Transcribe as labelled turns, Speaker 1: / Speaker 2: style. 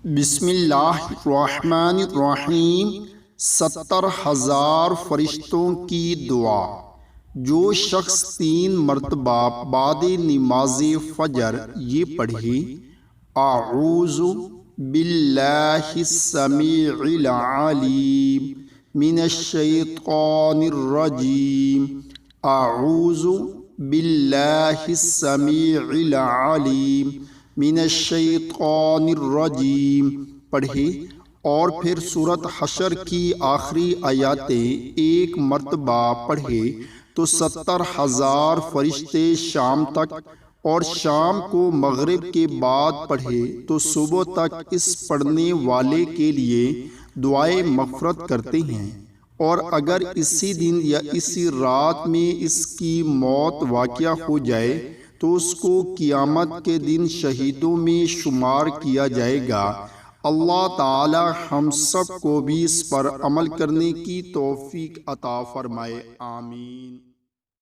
Speaker 1: بسم اللہ الرحمن الرحیم 70,000 فرشتوں کی دعا۔ جو شخص 3 مرتبہ بعد نماز فجر یہ پڑھے، اعوذ باللہ السمیع العلیم من الشیطان الرجیم، اعوذ باللہ السمیع العلیم من الشیطان الرجیم پڑھے، اور پھر سورۃ حشر کی آخری آیاتیں 1 مرتبہ پڑھے تو 70,000 فرشتے شام تک، اور شام کو مغرب کے بعد پڑھے تو صبح تک اس پڑھنے والے کے لیے دعائے مغفرت کرتے ہیں۔ اور اگر اسی دن یا اسی رات میں اس کی موت واقع ہو جائے تو اس کو قیامت کے دن شہیدوں میں شمار کیا جائے گا۔ اللہ تعالی ہم سب کو بھی اس پر عمل کرنے کی توفیق عطا فرمائے، آمین۔